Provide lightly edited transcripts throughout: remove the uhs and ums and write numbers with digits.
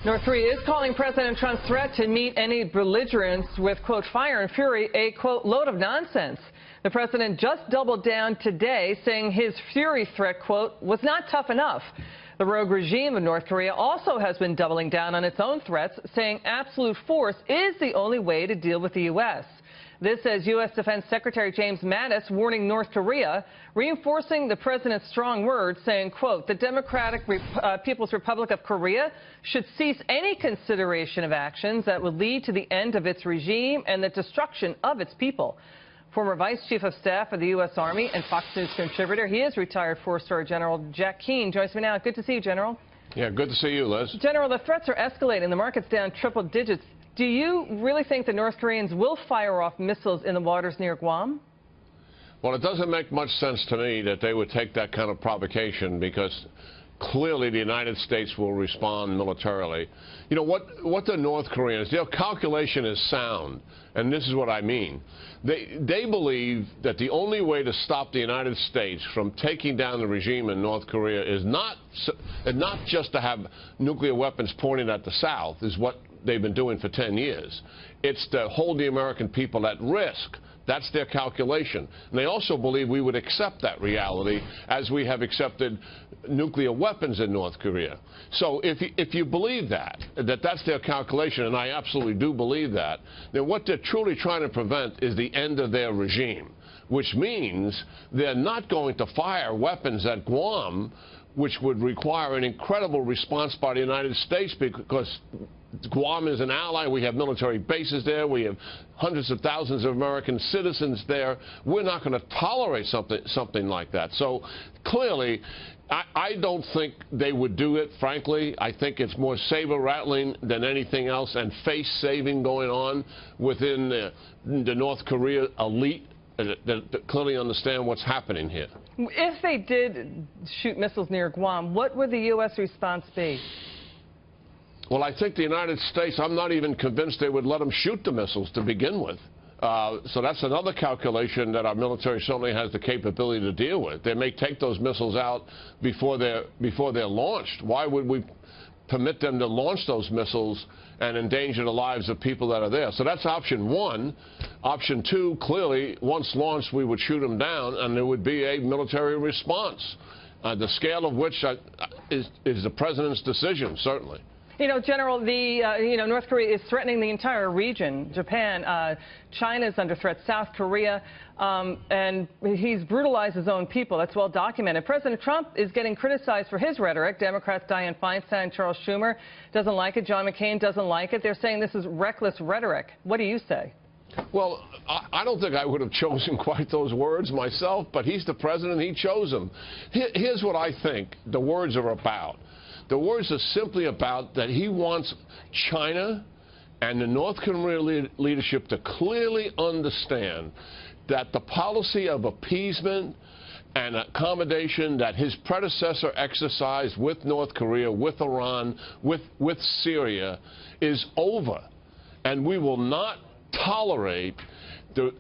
North Korea is calling President Trump's threat to meet any belligerents with, quote, fire and fury, a, quote, load of nonsense. The president just doubled down today, saying his fury threat, quote, was not tough enough. The rogue regime of North Korea also has been doubling down on its own threats, saying absolute force is the only way to deal with the U.S. This as U.S. Defense Secretary James Mattis warning North Korea, reinforcing the president's strong words, saying, quote, the Democratic People's Republic of Korea should cease any consideration of actions that would lead to the end of its regime and the destruction of its people. Former Vice Chief of Staff of the U.S. Army and Fox News contributor, he is retired four-star General Jack Keane. Joins me now. Good to see you, General. Yeah, good to see you, Liz. General, the threats are escalating. The market's down triple digits. Do you really think the North Koreans will fire off missiles in the waters near Guam? Well, it doesn't make much sense to me that they would take that kind of provocation, because clearly the United States will respond militarily. You know, what the North Koreans, their calculation is sound, and this is what I mean. They believe that the only way to stop the United States from taking down the regime in North Korea is not just to have nuclear weapons pointed at the South, is what they've been doing for 10 years. It's to hold the American people at risk. That's their calculation. And they also believe we would accept that reality as we have accepted nuclear weapons in North Korea. So if you believe that's their calculation, and I absolutely do believe that, then what they're truly trying to prevent is the end of their regime, which means they're not going to fire weapons at Guam, which would require an incredible response by the United States, because Guam is an ally. We have military bases there. We have hundreds of thousands of American citizens there. We're not going to tolerate something like that. So clearly, I don't think they would do it, frankly. I think it's more saber-rattling than anything else, and face-saving going on within the North Korea elite that clearly understand what's happening here. If they did shoot missiles near Guam, what would the U.S. response be? Well, I think the United States, I'm not even convinced they would let them shoot the missiles to begin with. So that's another calculation that our military certainly has the capability to deal with. They may take those missiles out before they're launched. Why would we permit them to launch those missiles and endanger the lives of people that are there? So that's option one. Option two, clearly, once launched, we would shoot them down, and there would be a military response, the scale of which is the president's decision, certainly. You know, General, North Korea is threatening the entire region. Japan, China is under threat, South Korea, and he's brutalized his own people. That's well documented. President Trump is getting criticized for his rhetoric. Democrats Dianne Feinstein, Charles Schumer doesn't like it. John McCain doesn't like it. They're saying this is reckless rhetoric. What do you say? Well, I don't think I would have chosen quite those words myself, but he's the president. He chose them. Here's what I think the words are about. The words are simply about that he wants China and the North Korean leadership to clearly understand that the policy of appeasement and accommodation that his predecessor exercised with North Korea, with Iran, with Syria is over. And we will not tolerate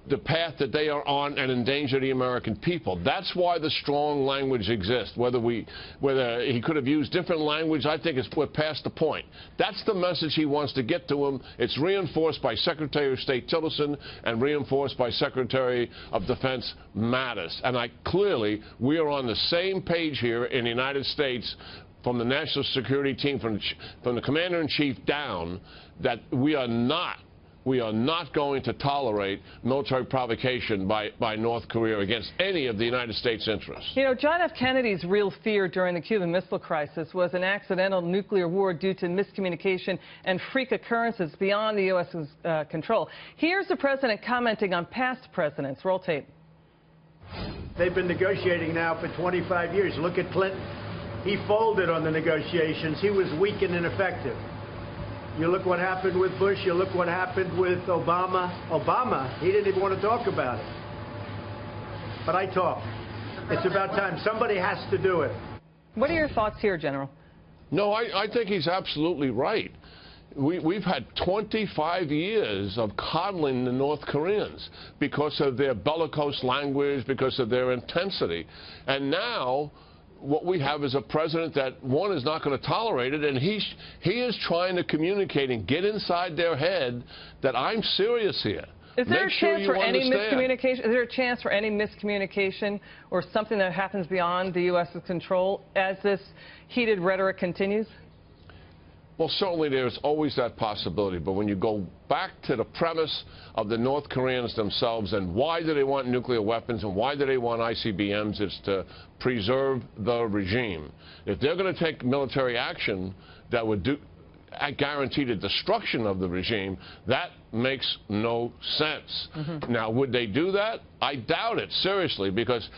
the path that they are on and endanger the American people. That's why the strong language exists. Whether he could have used different language, I think we're past the point. That's the message he wants to get to him. It's reinforced by Secretary of State Tillerson and reinforced by Secretary of Defense Mattis. And clearly, we are on the same page here in the United States, from the National Security Team, from the Commander-in-Chief down, that we are not going to tolerate military provocation by North Korea against any of the United States interests. You know, John F. Kennedy's real fear during the Cuban Missile Crisis was an accidental nuclear war due to miscommunication and freak occurrences beyond the U.S.'s control. Here's the president commenting on past presidents. Roll tape. They've been negotiating now for 25 years. Look at Clinton. He folded on the negotiations. He was weak and ineffective. You look what happened with Bush. You look what happened with Obama. Obama, he didn't even want to talk about it. But I talk. It's about time. Somebody has to do it. What are your thoughts here, General? No, I think he's absolutely right. We've had 25 years of coddling the North Koreans because of their bellicose language, because of their intensity. And now what we have is a president that, one, is not going to tolerate it, and he is trying to communicate and get inside their head that I'm serious here. Is there a chance for any miscommunication? Is there a chance for any miscommunication or something that happens beyond the U.S.'s control as this heated rhetoric continues? Well, certainly there's always that possibility. But when you go back to the premise of the North Koreans themselves and why do they want nuclear weapons and why do they want ICBMs, it's to preserve the regime. If they're going to take military action that would guarantee the destruction of the regime, that makes no sense. Now, would they do that? I doubt it, seriously, because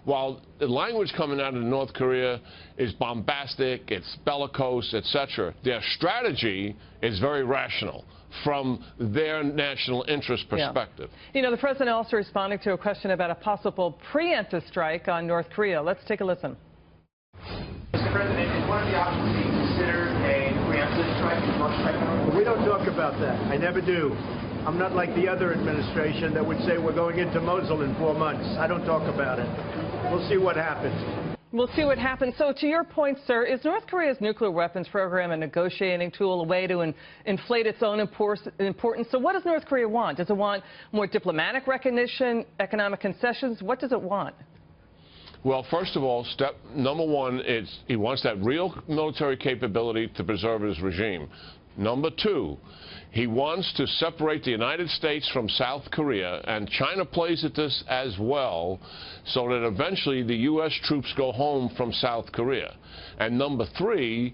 while the language coming out of North Korea is bombastic, it's bellicose, etc., their strategy is very rational from their national interest perspective. Yeah. You know, the president also responding to a question about a possible preemptive strike on North Korea. Let's take a listen. Mr. President, is one of the options being considered a preemptive strike? We don't talk about that. I never do. I'm not like the other administration that would say we're going into Mosul in 4 months. I don't talk about it. We'll see what happens. We'll see what happens. So to your point, sir, is North Korea's nuclear weapons program a negotiating tool, a way to inflate its own importance? So what does North Korea want? Does it want more diplomatic recognition, economic concessions? What does it want? Well, first of all, step number one is he wants that real military capability to preserve his regime. Number two, he wants to separate the United States from South Korea, and China plays at this as well, so that eventually the U.S. troops go home from South Korea. And number three,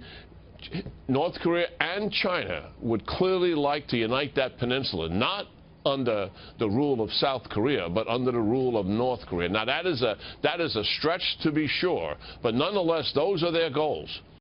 North Korea and China would clearly like to unite that peninsula, not under the rule of South Korea, but under the rule of North Korea. Now, that is a stretch to be sure, but nonetheless, those are their goals.